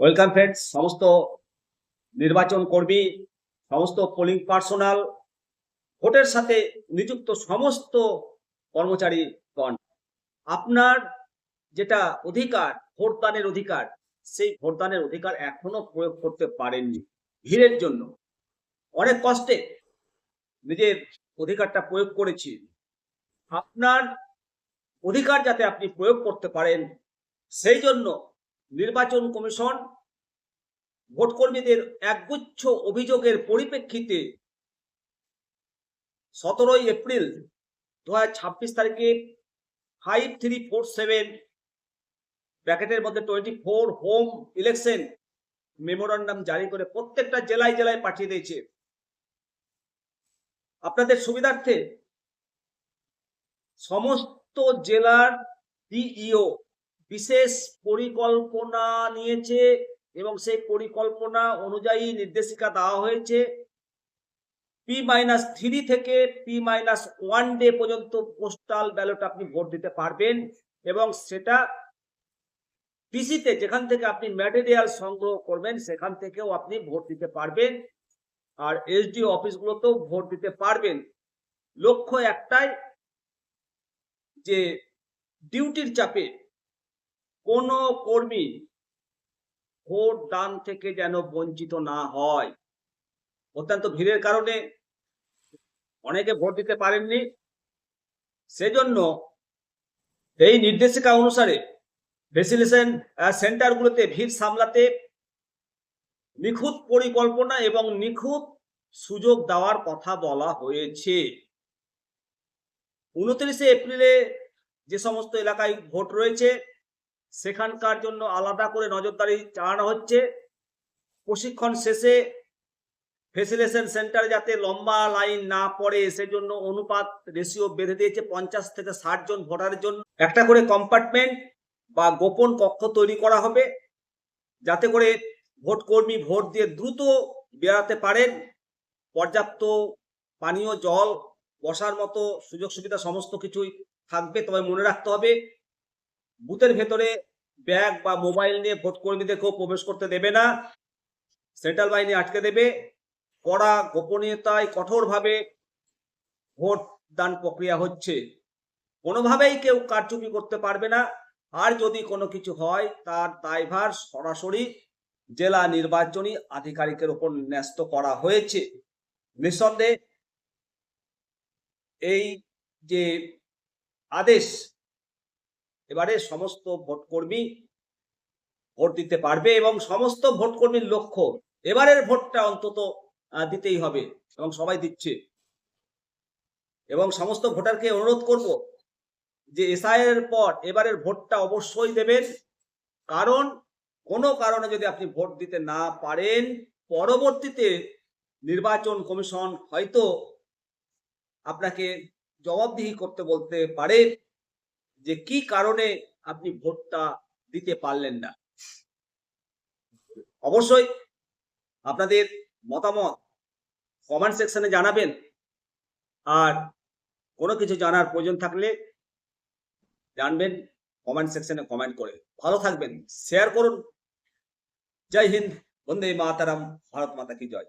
Welcome friends, সমস্ত নির্বাচন কর্মী, সমস্ত পোলিং পার্সোনাল, ভোটের সাথে নিযুক্ত সমস্ত কর্মচারীগণ, আপনার যেটা অধিকার, ভোটদানের অধিকার, সেই ভোটদানের অধিকার এখনো প্রয়োগ করতে পারেননি। ভিড়ের জন্য অনেক কষ্টে নিজের অধিকারটা প্রয়োগ করেছি। আপনার অধিকার যাতে আপনি প্রয়োগ করতে পারেন, সেই জন্য নির্বাচন কমিশন ভোটকর্মীদের একগুচ্ছ অভিযোগের পরিপ্রেক্ষিতে 17 এপ্রিল 2026 তারিখে 5347 ব্র্যাকেটের মধ্যে 24 হোম ইলেকশন মেমোরান্ডাম জারি করে প্রত্যেকটা জেলায় জেলায় পাঠিয়ে দিয়েছে। আপনাদের সুবিধার্থে সমস্ত জেলার ডিইও বিশেষ পরিকল্পনা নিয়েছে এবং সেই পরিকল্পনা অনুযায়ী নির্দেশিকা দেওয়া হয়েছে। P-3 থেকে P-1 ডে পর্যন্ত পোস্টাল ব্যালট আপনি ভোট দিতে পারবেন এবং সেটা পিসিতে যেখান থেকে আপনি ম্যাটেরিয়াল সংগ্রহ করবেন সেখান থেকেও আপনি ভোট দিতে পারবেন, আর এসডিও অফিসগুলোতেও ভোট দিতে পারবেন। লক্ষ্য একটাই, যে ডিউটির চাপে কোনো কর্মী ভোট দান থেকে যেন বঞ্চিত না হয়। অত্যন্ত ভিড়ের কারণে অনেকে ভোট দিতে পারেননি, সেজন্য এই নির্দেশিকা অনুসারে ভ্যাকসিনেশন সেন্টারগুলোতে ভিড় সামলাতে নিখুঁত পরিকল্পনা এবং নিখুঁত সুযোগ দেওয়ার কথা বলা হয়েছে। 29 এপ্রিলে যে সমস্ত এলাকায় ভোট রয়েছে সেখানকার জন্য আলাদা করে নজরদারি চালানো হচ্ছে। প্রশিক্ষণ শেষে ভ্যাকসিনেশন সেন্টারে যাতে লম্বা লাইন না পড়ে সেজন্য অনুপাত রেশিও বেঁধে দিয়েছে। 50 থেকে 60 জন ভোটারের জন্য একটা করে কম্পার্টমেন্ট বা গোপন কক্ষ তৈরি করা হবে, যাতে করে ভোট কর্মী ভোট দিয়ে দ্রুত বেরাতে পারেন। পর্যাপ্ত পানীয় জল, বসার মতো সুযোগ সুবিধা সমস্ত কিছুই থাকবে। তবে মনে রাখতে হবে, বুথের ভেতরে ব্যাগ বা মোবাইল নিয়ে ভোট কর্মীদেরকেও প্রবেশ করতে দেবে না, সেন্ট্রাল বাহিনী আটকে দেবে। কড়া গোপনীয়তায় কঠোরভাবে ভোট দান প্রক্রিয়া হচ্ছে, কোনোভাবেই কেউ কারচুপি করতে পারবে না। আর যদি কোনো কিছু হয় তার দায়ভার সরাসরি জেলা নির্বাচনী আধিকারিকের উপর ন্যস্ত করা হয়েছে। নিঃসন্দেহে এই যে আদেশ, এবারে সমস্ত ভোটকর্মী ভোট দিতে পারবে এবং সমস্ত ভোটকর্মীর লক্ষ্য এবারের ভোটটা অন্তত দিতেই হবে এবং সবাই দিচ্ছে। এবং সমস্ত ভোটারকে অনুরোধ করব যে এসআইআর পর এবারের ভোটটা অবশ্যই দেবেন, কারণ কোনো কারণে যদি আপনি ভোট দিতে না পারেন, পরবর্তীতে নির্বাচন কমিশন হয়তো আপনাকে জবাবদিহি করতে বলতে পারে যে কি কারণে আপনি ভোটটা দিতে পারলেন না। অবশ্যই আপনাদের মতামত কমেন্ট সেকশনে জানাবেন, আর কোনো কিছু জানার প্রয়োজন থাকলে জানবেন কমেন্ট সেকশনে কমেন্ট করে। ভালো থাকবেন, শেয়ার করুন। জয় হিন্দ, বন্দে মাতারাম, ভারত মাতা কি জয়।